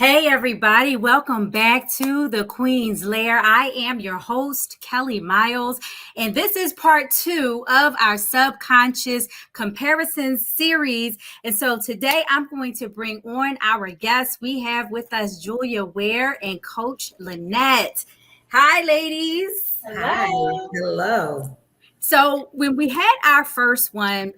Hey everybody, welcome back to the Queens Lair. I am your host, Kellie Miles, and this is part 2 of our subconscious comparison series. And so today I'm going to bring on our guests. We have with us Julia Ware and Coach Lynette. Hi, ladies. Hello. Hi. Hello. So when we had our first one,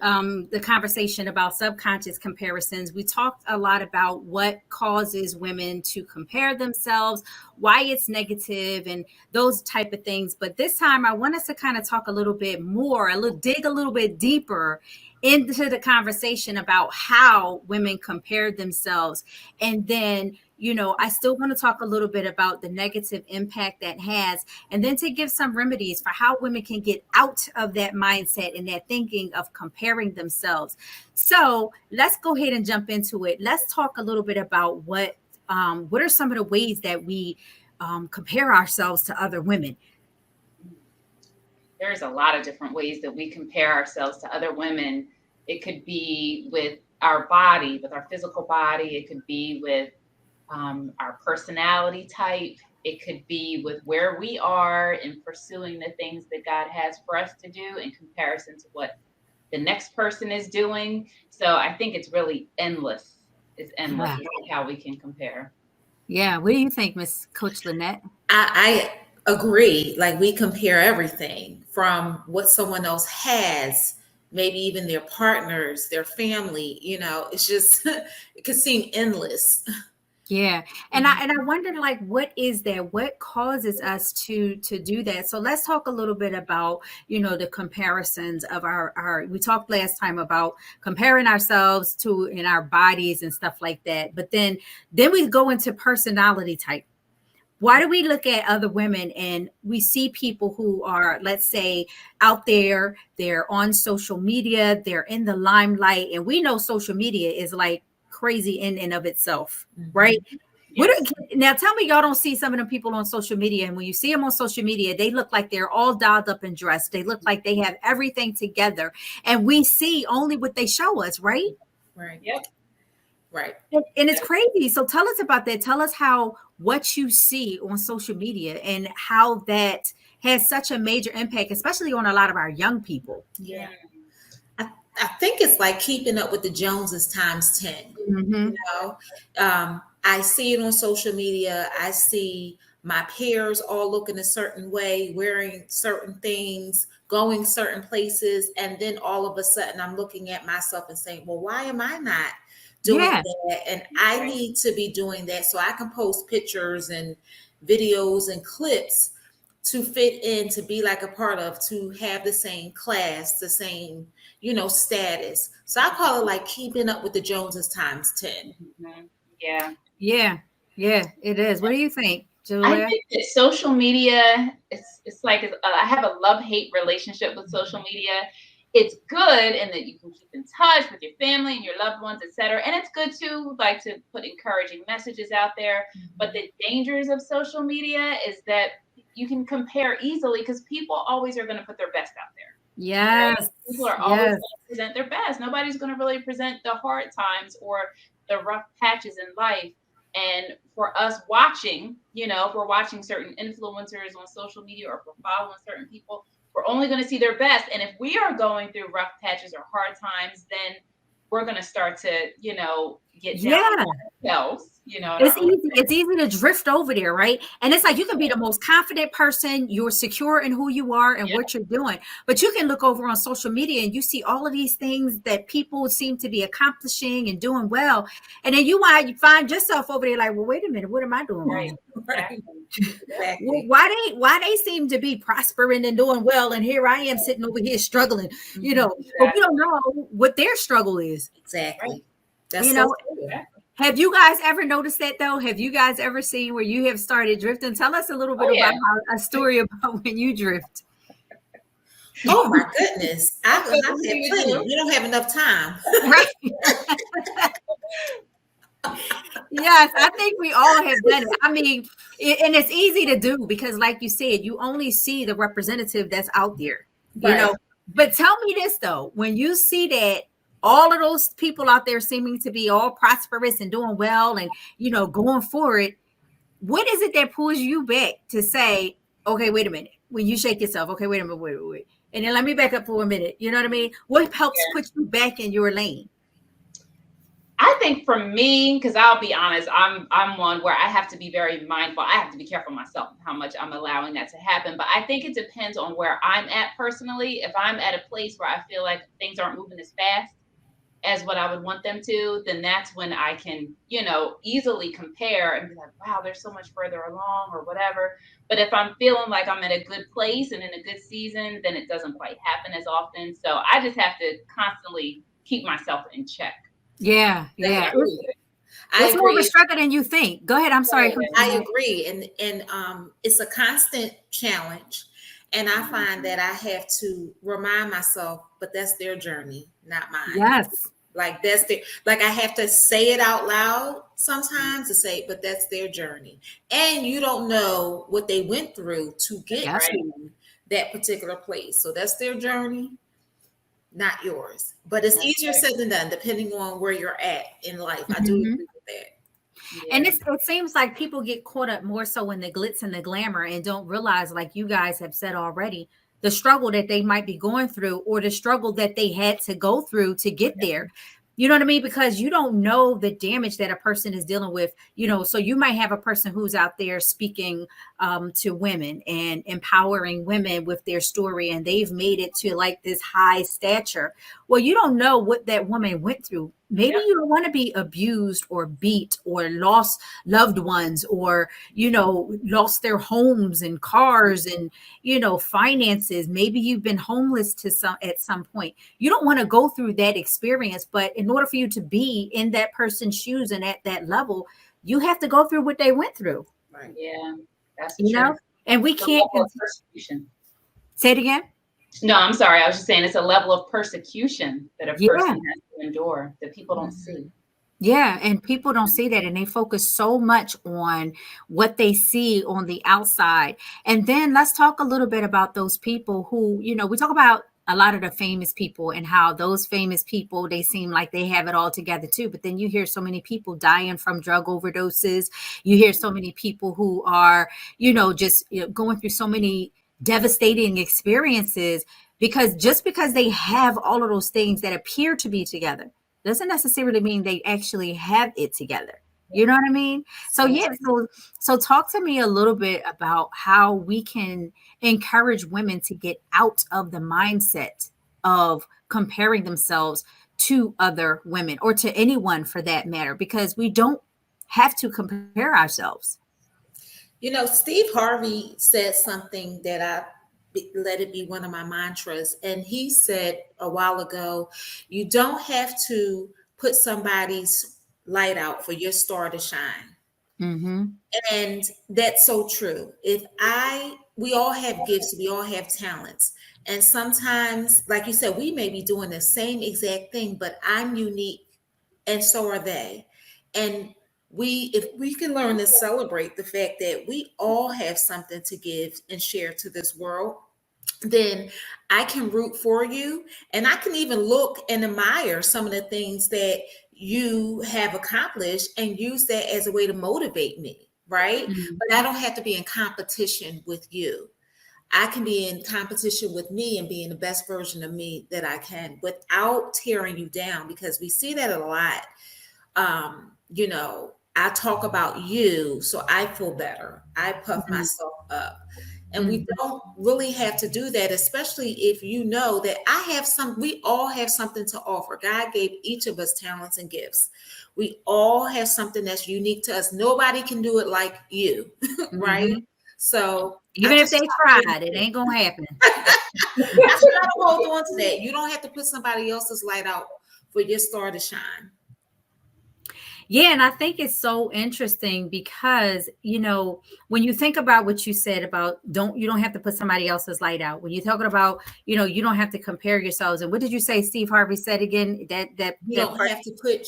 the conversation about subconscious comparisons, we talked a lot about what causes women to compare themselves, why it's negative, and those type of things. But this time, I want us to kind of talk a little bit more, dig a little bit deeper into the conversation about how women compare themselves, and then I still want to talk a little bit about the negative impact that has, and then to give some remedies for how women can get out of that mindset and that thinking of comparing themselves. So let's go ahead and jump into it. Let's talk a little bit about what are some of the ways that we compare ourselves to other women. There's a lot of different ways that we compare ourselves to other women. It could be with our body, with our physical body. It could be with our personality type. It could be with where we are in pursuing the things that God has for us to do in comparison to what the next person is doing. So I think it's really endless. It's endless how we can compare. Yeah. What do you think, Miss Coach Lynette? I agree. Like, we compare everything from what someone else has, maybe even their partners, their family. It's just, it could seem endless. Yeah. And I wonder, like, what is that? What causes us to do that? So let's talk a little bit about, the comparisons of our we talked last time about comparing ourselves to in our bodies and stuff like that. But then we go into personality type. Why do we look at other women and we see people who are, let's say, out there, they're on social media, they're in the limelight, and we know social media is like crazy in and of itself, right? Yes. Now tell me y'all don't see some of them people on social media, and when you see them on social media, they look like they're all dolled up and dressed. They look like they have everything together, and we see only what they show us, right? Right. Yep. Right. And it's crazy. So tell us about that. Tell us how what you see on social media and how that has such a major impact, especially on a lot of our young people. Yeah. I think it's like keeping up with the Joneses times 10. Mm-hmm. I see it on social media. I see my peers all looking a certain way, wearing certain things, going certain places. And then all of a sudden I'm looking at myself and saying, well, why am I not doing that? And I need to be doing that so I can post pictures and videos and clips to fit in, to be like a part of, to have the same class, the same, status. So I call it like keeping up with the Joneses times 10. Mm-hmm. Yeah, it is. What do you think, Julia? I think that social media, it's like I have a love-hate relationship with social media. It's good in that you can keep in touch with your family and your loved ones, etc. And it's good to put encouraging messages out there. But the dangers of social media is that you can compare easily because people always are going to put their best out there. Yes. Right? People are always going to present their best. Nobody's going to really present the hard times or the rough patches in life. And for us watching, if we're watching certain influencers on social media or if we're following certain people, we're only going to see their best. And if we are going through rough patches or hard times, then we're going to start to, get down on ourselves. It's easy to drift over there, right? And it's like you can be the most confident person, you're secure in who you are and what you're doing, but you can look over on social media and you see all of these things that people seem to be accomplishing and doing well, and then you find yourself over there like, well, wait a minute, what am I doing wrong? Exactly. Why they seem to be prospering and doing well, and here I am sitting over here struggling, but we don't know what their struggle is. Exactly. That's Have you guys ever noticed that though? Have you guys ever seen where you have started drifting? Tell us a little bit about a story about when you drift. Oh my goodness. I have plenty. We don't have enough time. Right. Yes, I think we all have done it. I mean, and it's easy to do because like you said, you only see the representative that's out there, But tell me this though, when you see that all of those people out there seeming to be all prosperous and doing well and, going forward, what is it that pulls you back to say, okay, wait a minute, when you shake yourself, okay, wait a minute, wait. And then let me back up for a minute. You know what I mean? What helps put you back in your lane? I think for me, because I'll be honest, I'm one where I have to be very mindful. I have to be careful myself how much I'm allowing that to happen. But I think it depends on where I'm at personally. If I'm at a place where I feel like things aren't moving as fast as what I would want them to, then that's when I can, easily compare and be like, wow, they're so much further along or whatever. But if I'm feeling like I'm in a good place and in a good season, then it doesn't quite happen as often. So I just have to constantly keep myself in check. Yeah. It's more of a struggle than you think. Go ahead. I'm sorry. I agree. And it's a constant challenge. And I find that I have to remind myself, but that's their journey, not mine. Yes. Like I have to say it out loud sometimes to say, but that's their journey. And you don't know what they went through to get to that particular place. So that's their journey, not yours. But it's easier said than done, depending on where you're at in life. I do agree with that. Yeah. And it seems like people get caught up more so in the glitz and the glamour and don't realize, like you guys have said already, the struggle that they might be going through or the struggle that they had to go through to get there. You know what I mean? Because you don't know the damage that a person is dealing with, so you might have a person who's out there speaking to women and empowering women with their story, and they've made it to like this high stature. Well, you don't know what that woman went through. Maybe you don't want to be abused or beat or lost loved ones or, lost their homes and cars and, finances. Maybe you've been homeless at some point. You don't want to go through that experience, but in order for you to be in that person's shoes and at that level, you have to go through what they went through. Right. Yeah, that's true. And we can't. Persecution. Say it again. No, I'm sorry. I was just saying it's a level of persecution that a person has to endure that people don't see. Yeah, and people don't see that, and they focus so much on what they see on the outside. And then let's talk a little bit about those people who, we talk about a lot of the famous people and how those famous people, they seem like they have it all together too. But then you hear so many people dying from drug overdoses. You hear so many people who are, just going through so many devastating experiences because they have all of those things that appear to be together doesn't necessarily mean they actually have it together. You know what I mean? So so talk to me a little bit about how we can encourage women to get out of the mindset of comparing themselves to other women or to anyone for that matter, because we don't have to compare ourselves. Steve Harvey said something that I let it be one of my mantras. And he said a while ago, you don't have to put somebody's light out for your star to shine. Mm-hmm. And that's so true. We all have gifts, we all have talents. And sometimes, like you said, we may be doing the same exact thing, but I'm unique and so are they. And if we can learn to celebrate the fact that we all have something to give and share to this world, then I can root for you. And I can even look and admire some of the things that you have accomplished and use that as a way to motivate me, right? Mm-hmm. But I don't have to be in competition with you. I can be in competition with me and being the best version of me that I can without tearing you down, because we see that a lot. I talk about you, so I feel better. I puff myself up. And we don't really have to do that, especially if you know that we all have something to offer. God gave each of us talents and gifts. We all have something that's unique to us. Nobody can do it like you, right? So even if they tried, it ain't gonna happen. I try to hold on to that. You don't have to put somebody else's light out for your star to shine. Yeah, and I think it's so interesting because, when you think about what you said about you don't have to put somebody else's light out. When you're talking about, you don't have to compare yourselves. And what did you say Steve Harvey said again? That you don't have to put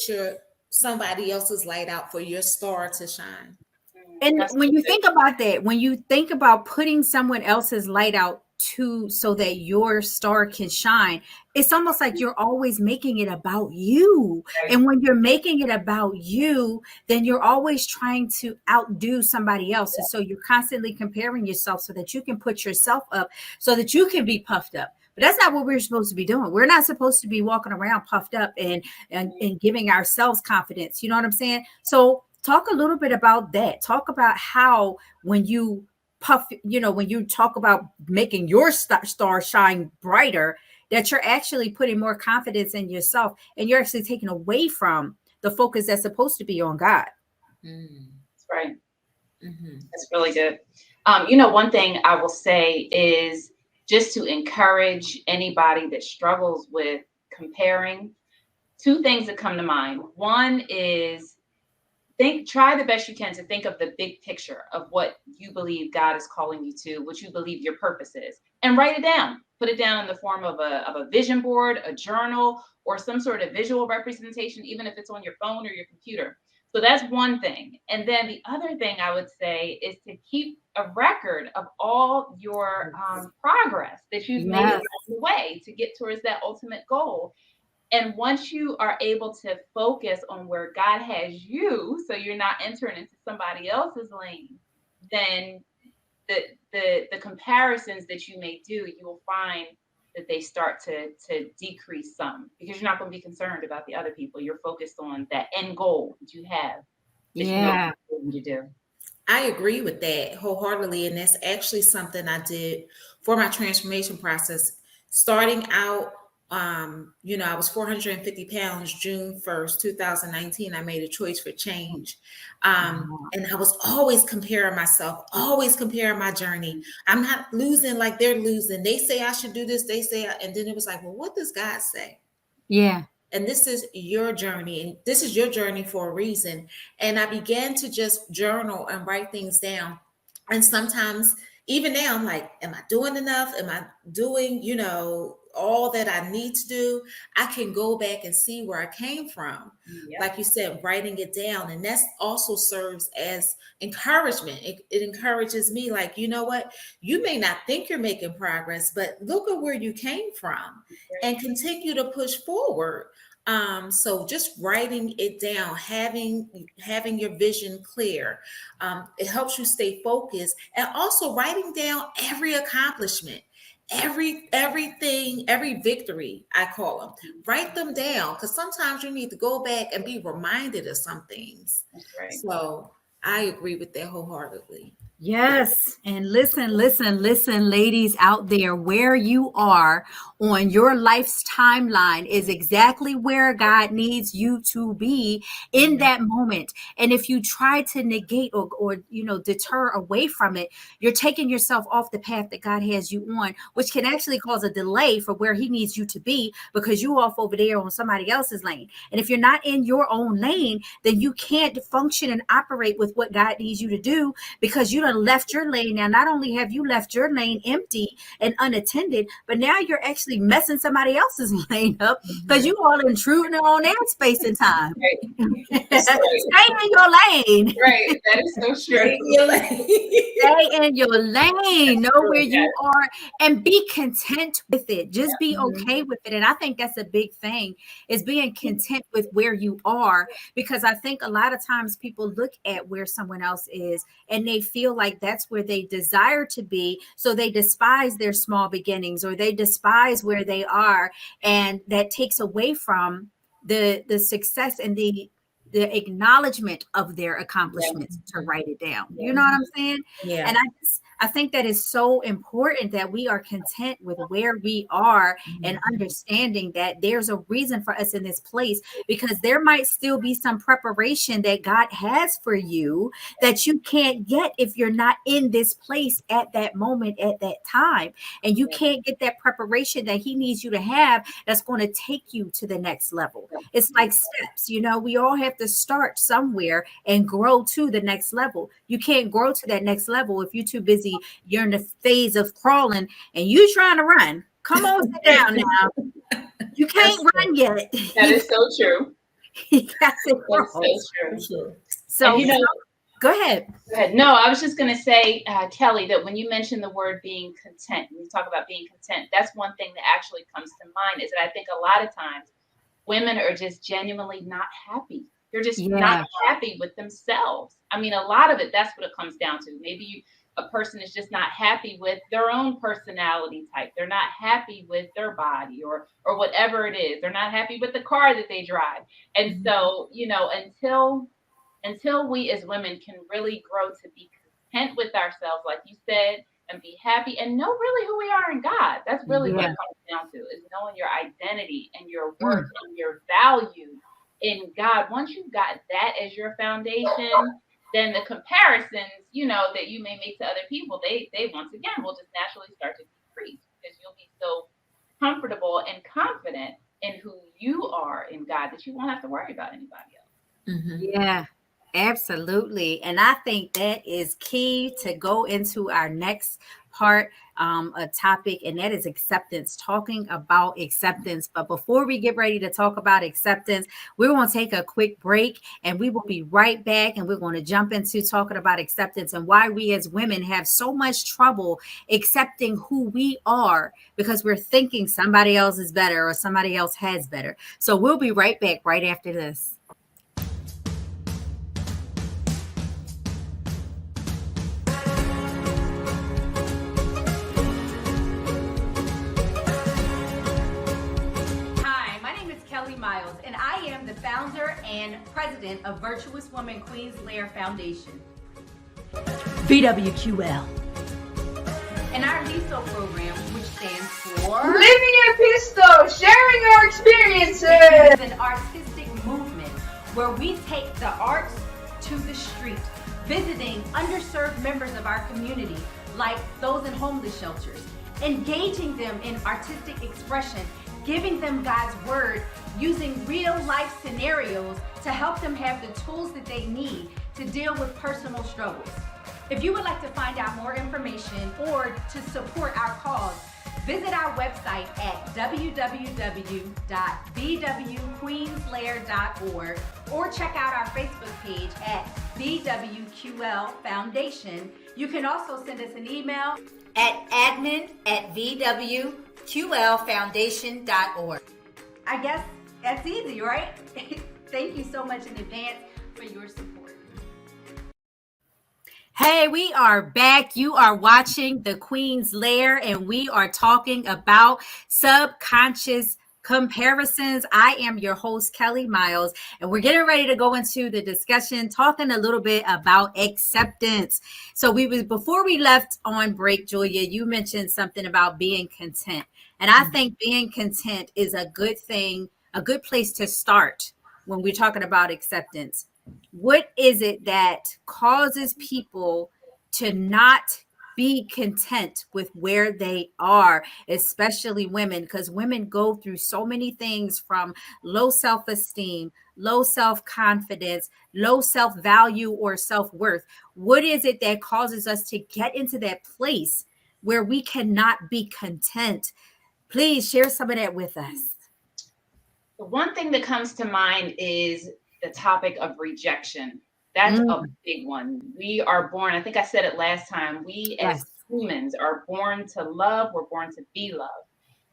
somebody else's light out for your star to shine. And when you think about that, when you think about putting someone else's light out so that your star can shine. It's almost like you're always making it about you. And when you're making it about you, then you're always trying to outdo somebody else. And so you're constantly comparing yourself so that you can put yourself up so that you can be puffed up. But that's not what we're supposed to be doing. We're not supposed to be walking around puffed up and giving ourselves confidence. You know what I'm saying? So talk a little bit about that. Talk about how when you when you talk about making your star shine brighter, that you're actually putting more confidence in yourself and you're actually taking away from the focus that's supposed to be on God. That's right. That's really good. One thing I will say is just to encourage anybody that struggles with comparing. Two things that come to mind. One is try the best you can to think of the big picture of what you believe God is calling you to, what you believe your purpose is, and write it down. Put it down in the form of a vision board, a journal, or some sort of visual representation, even if it's on your phone or your computer. So that's one thing. And then the other thing I would say is to keep a record of all your progress that you've made along the way to get towards that ultimate goal. And once you are able to focus on where God has you, so you're not entering into somebody else's lane, then the comparisons that you may do, you will find that they start to decrease some, because you're not going to be concerned about the other people. You're focused on that end goal that you have. That you know what to do. I agree with that wholeheartedly. And that's actually something I did for my transformation process. Starting out, I was 450 pounds, June 1st, 2019, I made a choice for change. And I was always comparing myself, always comparing my journey. I'm not losing like they're losing. They say I should do this. They say, and then it was like, well, what does God say? Yeah. And this is your journey, and this is your journey for a reason. And I began to just journal and write things down. And sometimes, even now, I'm like, am I doing enough? Am I doing, all that I need to do? I can go back and see where I came from. Yep. Like you said, writing it down. And that also serves as encouragement. It encourages me, like, you know what? You may not think you're making progress, but look at where you came from and continue to push forward. So just writing it down, having your vision clear, it helps you stay focused, and also writing down every accomplishment, everything, every victory, I call them. Write them down, because sometimes you need to go back and be reminded of some things. That's right. So I agree with that wholeheartedly. Yes. And listen, ladies out there, where you are on your life's timeline is exactly where God needs you to be in that moment. And if you try to negate or deter away from it, you're taking yourself off the path that God has you on, which can actually cause a delay for where he needs you to be, because you off over there on somebody else's lane. And if you're not in your own lane, then you can't function and operate with what God needs you to do, because you done left your lane. Now, not only have you left your lane empty and unattended, but now you're actually messing somebody else's lane up, because you all intruding on their space and time. Right. Stay in your lane. Right. That is so true. Stay in your lane. Stay in your lane. Know where you are and be content with it. Just be okay with it. And I think that's a big thing, is being content with where you are, because I think a lot of times people look at where someone else is and they feel like that's where they desire to be. So they despise their small beginnings, or they despise where they are. And that takes away from the success and the acknowledgement of their accomplishments to write it down. You know what I'm saying? Yeah. And I think that is so important, that we are content with where we are and understanding that there's a reason for us in this place, because there might still be some preparation that God has for you that you can't get if you're not in this place at that moment, at that time. And you can't get that preparation that he needs you to have that's going to take you to the next level. It's like steps, we all have to start somewhere and grow to the next level. You can't grow to that next level if you're too busy. You're in the phase of crawling and you trying to run. Come on, sit down now. You can't run yet. That is so true. You got to grow. That's so true. So, Go ahead. Go ahead. No, I was just going to say, Kelly, that when you mention the word being content, when you talk about being content, that's one thing that actually comes to mind is that I think a lot of times women are just genuinely not happy. They're just not Yeah. happy with themselves. I mean, a lot of it, that's what it comes down to. Maybe a person is just not happy with their own personality type. They're not happy with their body or whatever it is. They're not happy with the car that they drive. And so, until we as women can really grow to be content with ourselves, like you said, and be happy and know really who we are in God. That's really what Yeah. it comes down to, is knowing your identity and your Mm. worth and your value in God. Once you've got that as your foundation, then the comparisons, that you may make to other people, they once again will just naturally start to decrease because you'll be so comfortable and confident in who you are in God that you won't have to worry about anybody else. Mhm. Yeah, absolutely. And I think that is key to go into our next part, a topic, and that is acceptance, talking about acceptance. But before we get ready to talk about acceptance, we're going to take a quick break and we will be right back. And we're going to jump into talking about acceptance and why we as women have so much trouble accepting who we are because we're thinking somebody else is better or somebody else has better. So we'll be right back right after this. Hi, my name is Kellie Miles, and I am the founder and president of Virtuous Woman Queens Lair Foundation. VWQL. And our LISO program, which stands for Living Episto, sharing our experiences. is an artistic movement where we take the arts to the street, visiting underserved members of our community, like those in homeless shelters, engaging them in artistic expression, giving them God's word, using real life scenarios to help them have the tools that they need to deal with personal struggles. If you would like to find out more information or to support our cause, visit our website at www.vwqueenslair.org or check out our Facebook page at VWQL Foundation. You can also send us an email at admin@vwqlfoundation.org. I guess that's easy, right? Thank you so much in advance for your support. Hey, we are back. You are watching the Queens Lair, and we are talking about subconscious comparisons. I am your host, Kellie Miles, and we're getting ready to go into the discussion, talking a little bit about acceptance. So before we left on break, Julia, you mentioned something about being content. And I think being content is a good thing, a good place to start when we're talking about acceptance. What is it that causes people to not be content with where they are, especially women? Because women go through so many things, from low self-esteem, low self-confidence, low self-value or self-worth. What is it that causes us to get into that place where we cannot be content? Please share some of that with us. The one thing that comes to mind is the topic of rejection. That's a big one. We are born, I think I said it last time, we as humans are born to love, we're born to be loved.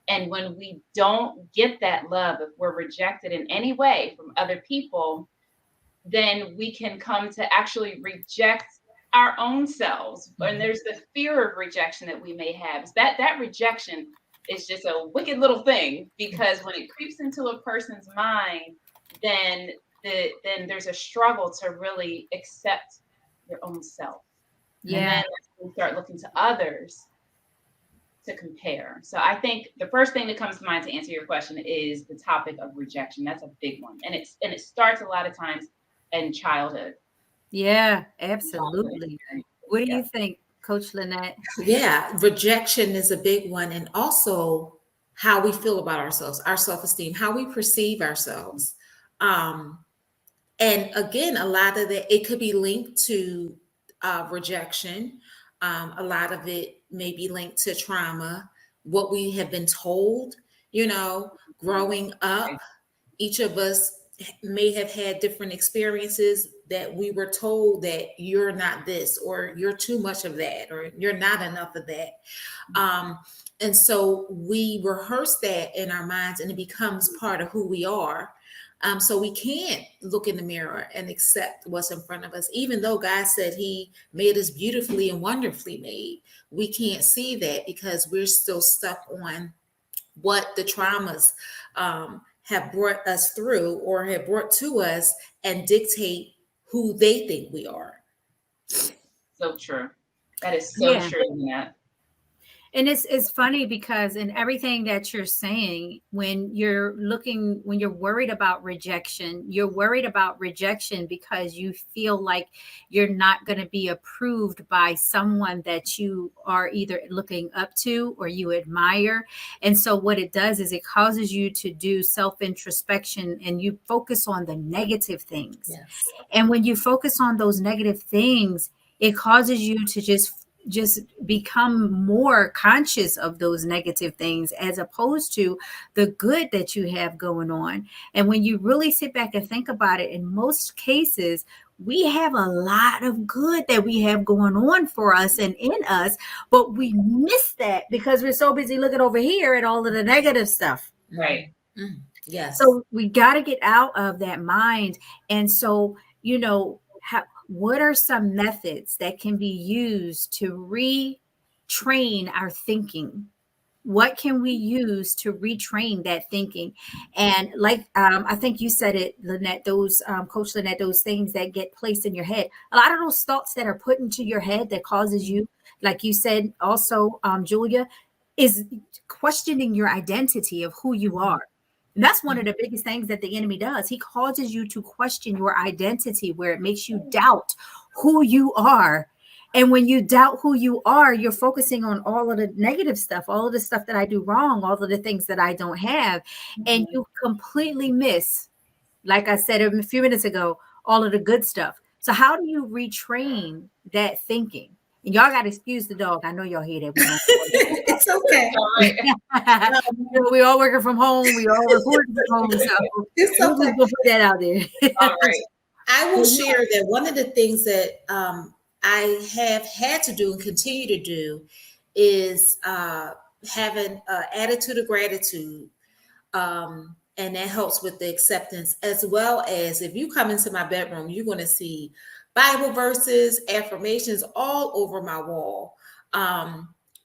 And when we don't get that love, if we're rejected in any way from other people, then we can come to actually reject our own selves. And there's the fear of rejection that we may have. That rejection is just a wicked little thing, because when it creeps into a person's mind, then there's a struggle to really accept your own self. Yeah. And then we start looking to others to compare. So I think the first thing that comes to mind to answer your question is the topic of rejection. That's a big one. And it starts a lot of times in childhood. Yeah, absolutely. What do you think, Coach Lynette? Yeah, rejection is a big one. And also how we feel about ourselves, our self-esteem, how we perceive ourselves. And again, a lot of it could be linked to rejection. A lot of it may be linked to trauma, what we have been told, growing up. Each of us may have had different experiences that we were told that you're not this, or you're too much of that, or you're not enough of that. And so we rehearse that in our minds, and it becomes part of who we are. So we can't look in the mirror and accept what's in front of us, even though God said He made us beautifully and wonderfully made. We can't see that because we're still stuck on what the traumas have brought us through or have brought to us, and dictate who they think we are. So true. That is so true, Lynette. And it's funny because in everything that you're saying, when you're worried about rejection, you're worried about rejection because you feel like you're not going to be approved by someone that you are either looking up to or you admire. And so what it does is it causes you to do self-introspection, and you focus on the negative things. Yes. And when you focus on those negative things, it causes you to just become more conscious of those negative things as opposed to the good that you have going on. And when you really sit back and think about it, in most cases, we have a lot of good that we have going on for us and in us, but we miss that because we're so busy looking over here at all of the negative stuff. Right. Yes. So we got to get out of that mind. And so, what are some methods that can be used to retrain our thinking? What can we use to retrain that thinking? And like, I think you said it, Lynette, those, Coach Lynette, those things that get placed in your head, a lot of those thoughts that are put into your head that causes you, like you said, also, Julia, is questioning your identity of who you are. And that's one of the biggest things that the enemy does. He causes you to question your identity, where it makes you doubt who you are. And when you doubt who you are, you're focusing on all of the negative stuff, all of the stuff that I do wrong, all of the things that I don't have. And you completely miss, like I said a few minutes ago, all of the good stuff. So how do you retrain that thinking? And y'all got to excuse the dog. I know y'all hear that. It's okay. We all working from home. We all recording from home. So it's okay. We'll put that out there. All right. I will share that one of the things that I have had to do and continue to do is have an attitude of gratitude. And that helps with the acceptance, as well as if you come into my bedroom, you're going to see Bible verses, affirmations all over my wall,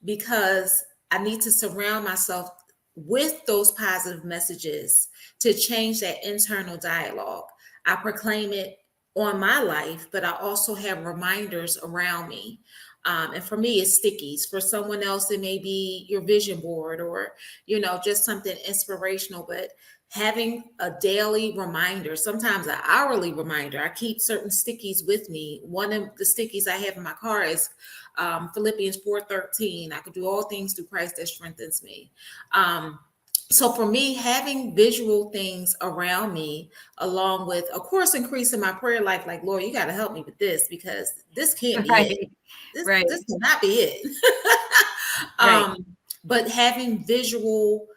because I need to surround myself with those positive messages to change that internal dialogue. I proclaim it on my life, but I also have reminders around me. And for me, it's stickies. For someone else, it may be your vision board or, just something inspirational. But having a daily reminder, sometimes an hourly reminder. I keep certain stickies with me. One of the stickies I have in my car is Philippians 4:13. I can do all things through Christ that strengthens me. So for me, having visual things around me, along with, of course, increasing my prayer life, like, Lord, you got to help me with this, because this can't be it. This cannot be it. But having visual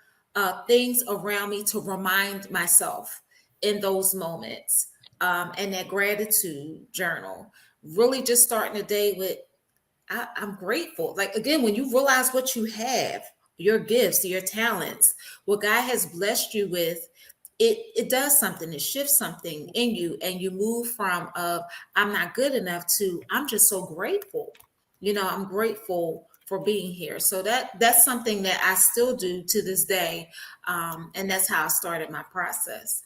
things around me to remind myself in those moments, and that gratitude journal, really just starting the day with, I'm grateful. Like, again, when you realize what you have, your gifts, your talents, what God has blessed you with, it does something. It shifts something in you, and you move from I'm not good enough to I'm just so grateful. I'm grateful for being here. So that's something that I still do to this day, and that's how I started my process.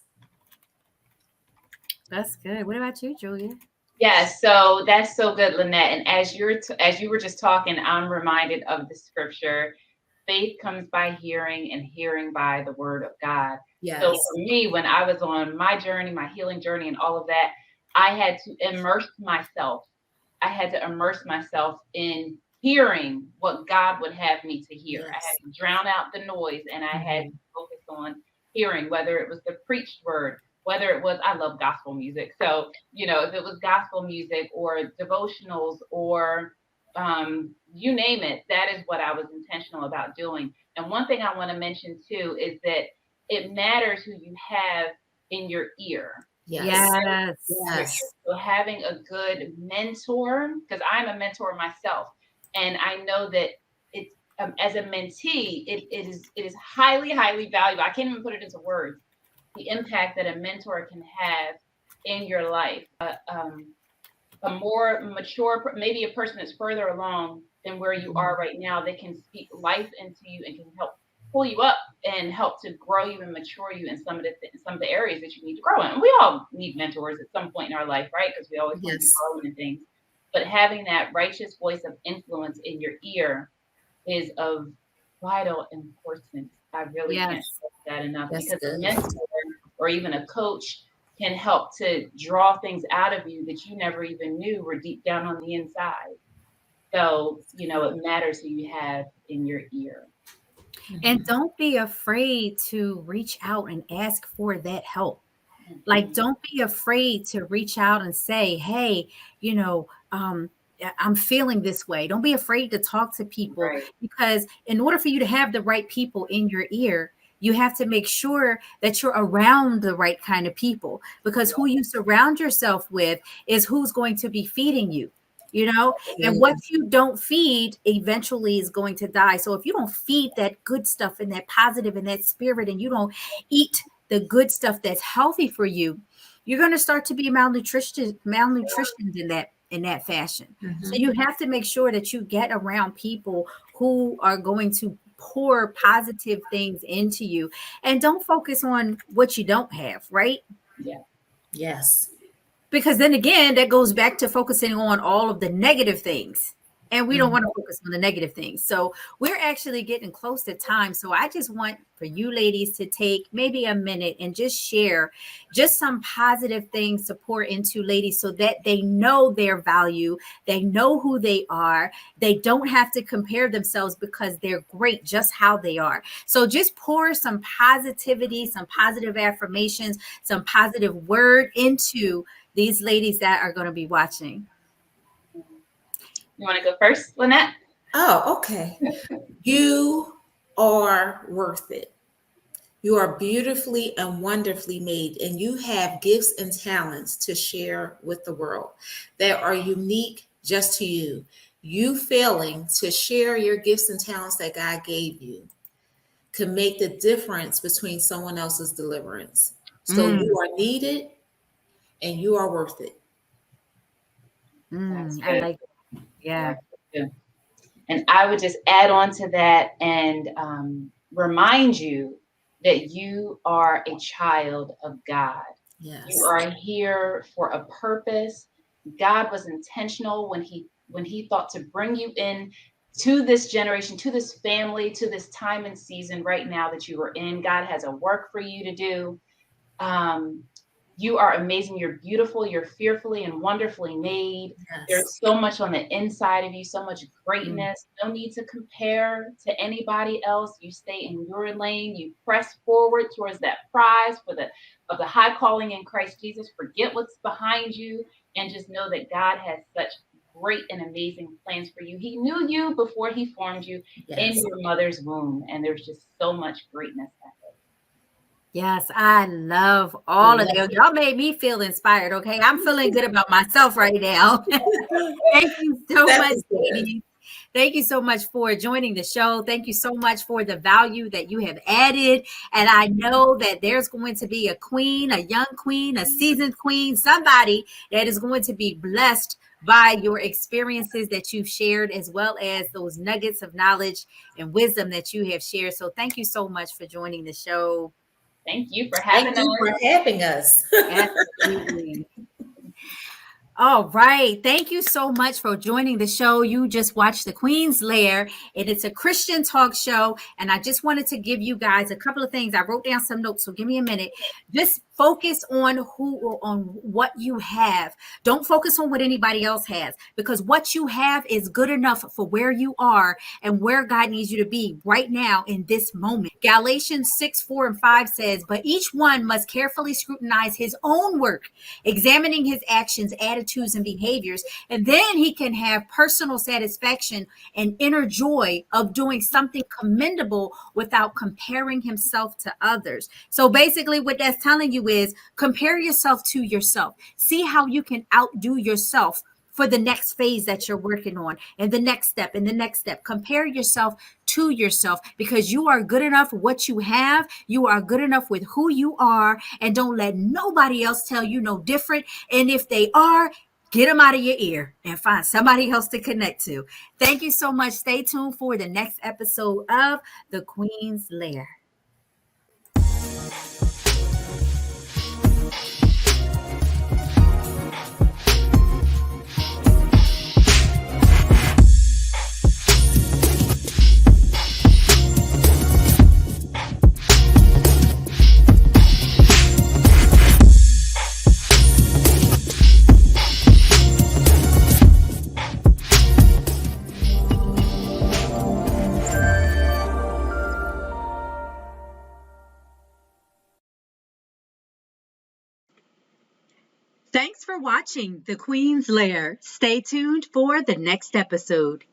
That's good. What about you, Julia? Yeah, so that's so good, Lynette. And as you were just talking, I'm reminded of the scripture: faith comes by hearing, and hearing by the word of God. Yes. So for me, when I was on my journey, my healing journey, and all of that, I had to immerse myself. I had to immerse myself in hearing what God would have me to hear. Yes. I had to drown out the noise, and I had to focus on hearing, whether it was the preached word, whether it was, I love gospel music. So, if it was gospel music or devotionals or you name it, that is what I was intentional about doing. And one thing I want to mention too is that it matters who you have in your ear. Yes. So having a good mentor, because I'm a mentor myself, and I know that it's as a mentee, it is highly, highly valuable. I can't even put it into words. The impact that a mentor can have in your life. A more mature, maybe a person that's further along than where you are right now, they can speak life into you and can help pull you up and help to grow you and mature you in some of the areas that you need to grow in. And we all need mentors at some point in our life, right? Because we always want to be growing in things. But having that righteous voice of influence in your ear is of vital importance. I really can't stress that enough, because a mentor or even a coach can help to draw things out of you that you never even knew were deep down on the inside. So, it matters who you have in your ear. And don't be afraid to reach out and ask for that help. Like, don't be afraid to reach out and say, hey, I'm feeling this way. Don't be afraid to talk to people, because in order for you to have the right people in your ear, you have to make sure that you're around the right kind of people, because who you surround yourself with is who's going to be feeding you. And what you don't feed eventually is going to die. So if you don't feed that good stuff and that positive and that spirit, and you don't eat the good stuff that's healthy for you, you're going to start to be malnutritioned in that fashion. So you have to make sure that you get around people who are going to pour positive things into you, and don't focus on what you don't have, right? Yes. Because then again, that goes back to focusing on all of the negative things. And we don't want to focus on the negative things. So we're actually getting close to time. So I just want for you ladies to take maybe a minute and just share just some positive things to pour into ladies, so that they know their value. They know who they are. They don't have to compare themselves, because they're great just how they are. So just pour some positivity, some positive affirmations, some positive word into these ladies that are going to be watching. You want to go first, Lynette? Oh, okay. You are worth it. You are beautifully and wonderfully made, and you have gifts and talents to share with the world that are unique just to you. You failing to share your gifts and talents that God gave you can make the difference between someone else's deliverance. So you are needed and you are worth it. I like it. Yeah. And I would just add on to that and remind you that you are a child of God. Yes. You are here for a purpose. God was intentional when he thought to bring you in to this generation, to this family, to this time and season right now that you are in. God has a work for you to do. You are amazing. You're beautiful. You're fearfully and wonderfully made. Yes. There's so much on the inside of you, so much greatness. No need to compare to anybody else. You stay in your lane. You press forward towards that prize of the high calling in Christ Jesus. Forget what's behind you and just know that God has such great and amazing plans for you. He knew you before he formed you in your mother's womb, and there's just so much greatness ahead. Yes, I love all of you. Y'all made me feel inspired, okay? I'm feeling good about myself right now. Thank you so much, ladies. Thank you so much for joining the show. Thank you so much for the value that you have added. And I know that there's going to be a queen, a young queen, a seasoned queen, somebody that is going to be blessed by your experiences that you've shared, as well as those nuggets of knowledge and wisdom that you have shared. So thank you so much for joining the show. Thank you for having us. Absolutely. All right. Thank you so much for joining the show. You just watched the Queens Lair, and it's a Christian talk show. And I just wanted to give you guys a couple of things. I wrote down some notes, so give me a minute. Just focus on what you have. Don't focus on what anybody else has, because what you have is good enough for where you are and where God needs you to be right now in this moment. Galatians 6:4-5 says, but each one must carefully scrutinize his own work, examining his actions, attitudes, attitudes and behaviors. And then he can have personal satisfaction and inner joy of doing something commendable without comparing himself to others. So basically, what that's telling you is compare yourself to yourself. See how you can outdo yourself for the next phase that you're working on, and the next step and the next step. Compare yourself to yourself, because you are good enough what you have. You are good enough with who you are, and don't let nobody else tell you no different. And if they are, get them out of your ear and find somebody else to connect to. Thank you so much. Stay tuned for the next episode of the Queens Lair. Thanks for watching The Queen's Lair. Stay tuned for the next episode.